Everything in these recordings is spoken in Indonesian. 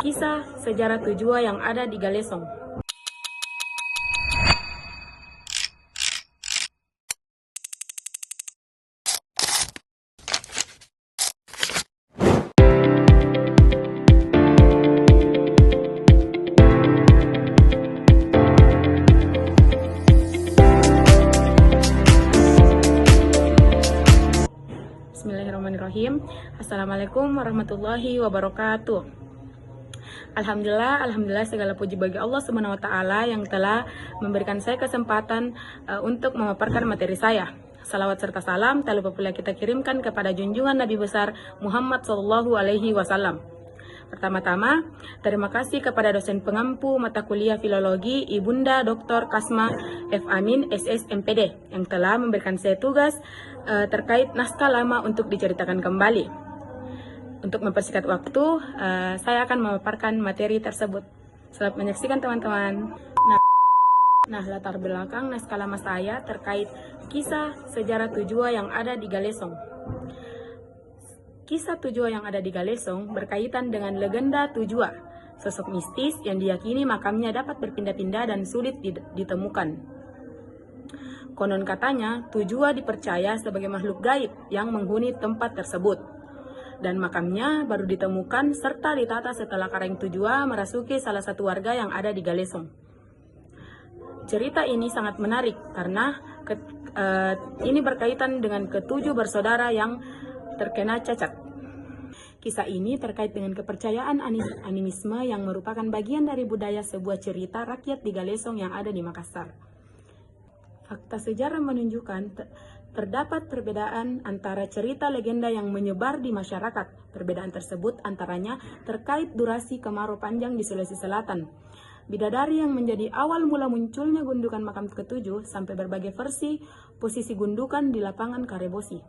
Kisah sejarah Tujua yang ada di Galesong. Bismillahirrahmanirrahim. Assalamualaikum warahmatullahi wabarakatuh. Alhamdulillah segala puji bagi Allah Subhanahu wa taala yang telah memberikan saya kesempatan untuk memaparkan materi saya. Salawat serta salam tak lupa pula kita kirimkan kepada junjungan Nabi besar Muhammad sallallahu alaihi wasallam. Pertama-tama, terima kasih kepada dosen pengampu mata kuliah filologi Ibunda Dr. Kasma F. Amin SS MPD yang telah memberikan saya tugas terkait naskah lama untuk diceritakan kembali. Untuk mempersingkat waktu, saya akan memaparkan materi tersebut. Selamat menyaksikan teman-teman. Nah, latar belakang naskah lama saya terkait kisah sejarah Tujua yang ada di Galesong. Kisah Tujua yang ada di Galesong berkaitan dengan legenda Tujua, sosok mistis yang diyakini makamnya dapat berpindah-pindah dan sulit ditemukan. Konon katanya, Tujua dipercaya sebagai makhluk gaib yang menghuni tempat tersebut. Dan makamnya baru ditemukan serta ditata setelah Kareng Tujua merasuki salah satu warga yang ada di Galesong. Cerita ini sangat menarik karena ini berkaitan dengan ketujuh bersaudara yang terkena cacat. Kisah ini terkait dengan kepercayaan animisme yang merupakan bagian dari budaya sebuah cerita rakyat di Galesong yang ada di Makassar. Fakta sejarah menunjukkan terdapat perbedaan antara cerita legenda yang menyebar di masyarakat. Perbedaan tersebut antaranya terkait durasi kemarau panjang di Sulawesi Selatan. Bidadari yang menjadi awal mula munculnya gundukan makam ketujuh sampai berbagai versi posisi gundukan di lapangan Karebosi.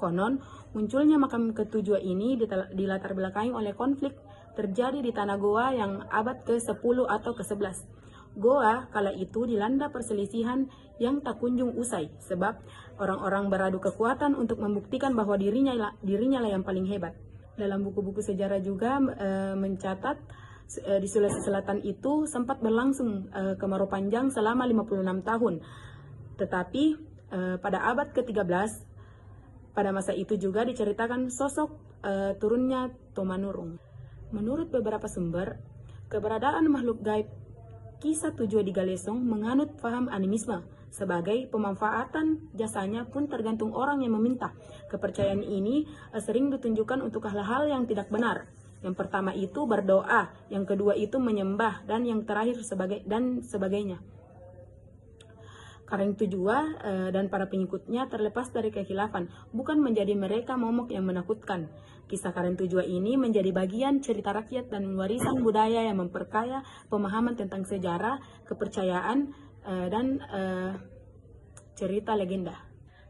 Konon, munculnya makam ketujuh ini dilatar belakangi oleh konflik terjadi di tanah Goa yang abad ke-10 atau ke-11. Goa kala itu dilanda perselisihan yang tak kunjung usai, sebab orang-orang beradu kekuatan untuk membuktikan bahwa dirinya lah yang paling hebat. Dalam buku-buku sejarah juga mencatat di Sulawesi Selatan itu sempat berlangsung kemarau panjang selama 56 tahun. Tetapi pada abad ke-13, pada masa itu juga diceritakan sosok turunnya Tomanurung. Menurut beberapa sumber, keberadaan makhluk gaib kisah Tujua di Galesong menganut paham animisme. Sebagai pemanfaatan jasanya pun tergantung orang yang meminta. Kepercayaan ini sering ditunjukkan untuk hal-hal yang tidak benar. Yang pertama itu berdoa, yang kedua itu menyembah, dan yang terakhir sebagainya. Kareng Tujua dan para pengikutnya terlepas dari kekhilafan, bukan menjadi mereka momok yang menakutkan. Kisah Kareng Tujua ini menjadi bagian cerita rakyat dan warisan budaya yang memperkaya pemahaman tentang sejarah, kepercayaan, dan cerita legenda.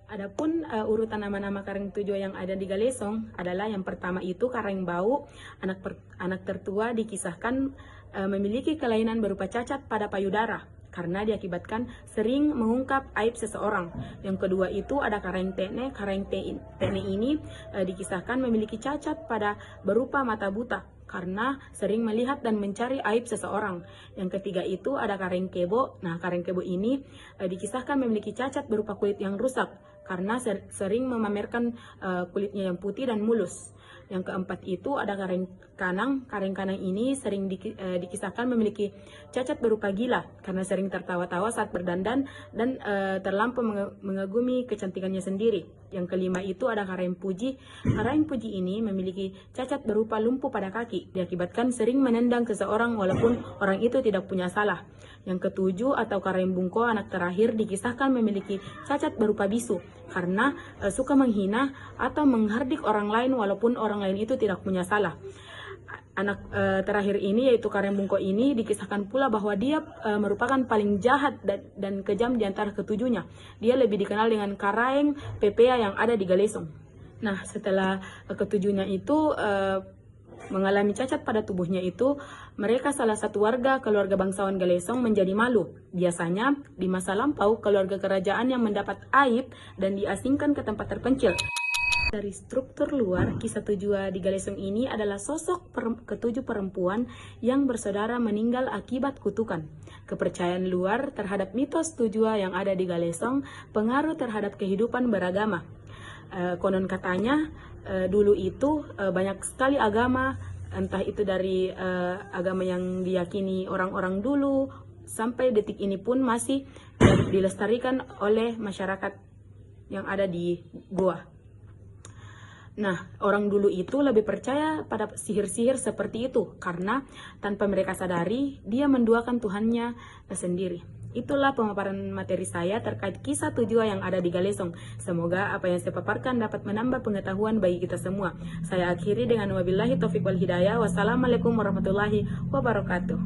Adapun urutan nama-nama Kareng Tujua yang ada di Galesong adalah yang pertama itu Kareng Bau, anak tertua dikisahkan memiliki kelainan berupa cacat pada payudara karena diakibatkan sering mengungkap aib seseorang. Yang kedua itu ada Kareng Tene. Kareng Tene ini dikisahkan memiliki cacat pada berupa mata buta karena sering melihat dan mencari aib seseorang. Yang ketiga itu ada Kareng Kebo. Nah, Kareng Kebo ini dikisahkan memiliki cacat berupa kulit yang rusak karena sering memamerkan kulitnya yang putih dan mulus. Yang keempat itu ada Kareng Kanang. Kareng Kanang ini sering dikisahkan memiliki cacat berupa gila karena sering tertawa-tawa saat berdandan dan terlampau mengagumi kecantikannya sendiri. Yang kelima itu ada Kareng Puji. Kareng Puji ini memiliki cacat berupa lumpuh pada kaki diakibatkan sering menendang seseorang walaupun orang itu tidak punya salah. Yang ketujuh atau Kareng Bungko, anak terakhir, dikisahkan memiliki cacat berupa bisu karena suka menghina atau menghardik orang lain walaupun orang lain itu tidak punya salah. Anak terakhir ini yaitu Kareng Bungko ini dikisahkan pula bahwa dia merupakan paling jahat dan kejam di antara ketujuhnya. Dia lebih dikenal dengan Kareng Pepea yang ada di Galesong. Nah, setelah ketujuhnya itu mengalami cacat pada tubuhnya itu, mereka salah satu warga keluarga bangsawan Galesong menjadi malu. Biasanya, di masa lampau, keluarga kerajaan yang mendapat aib dan diasingkan ke tempat terpencil. Dari struktur luar, kisah Tujua di Galesong ini adalah sosok ketujuh perempuan yang bersaudara meninggal akibat kutukan. Kepercayaan luar terhadap mitos Tujua yang ada di Galesong pengaruh terhadap kehidupan beragama. Konon katanya, dulu itu banyak sekali agama, entah itu dari agama yang diyakini orang-orang dulu, sampai detik ini pun masih dilestarikan oleh masyarakat yang ada di Goa. Nah, orang dulu itu lebih percaya pada sihir-sihir seperti itu karena tanpa mereka sadari, dia menduakan Tuhannya sendiri. Itulah pemaparan materi saya terkait kisah Tujua yang ada di Galesong. Semoga apa yang saya paparkan dapat menambah pengetahuan bagi kita semua. Saya akhiri dengan wabillahi taufiq wal hidayah. Wassalamualaikum warahmatullahi wabarakatuh.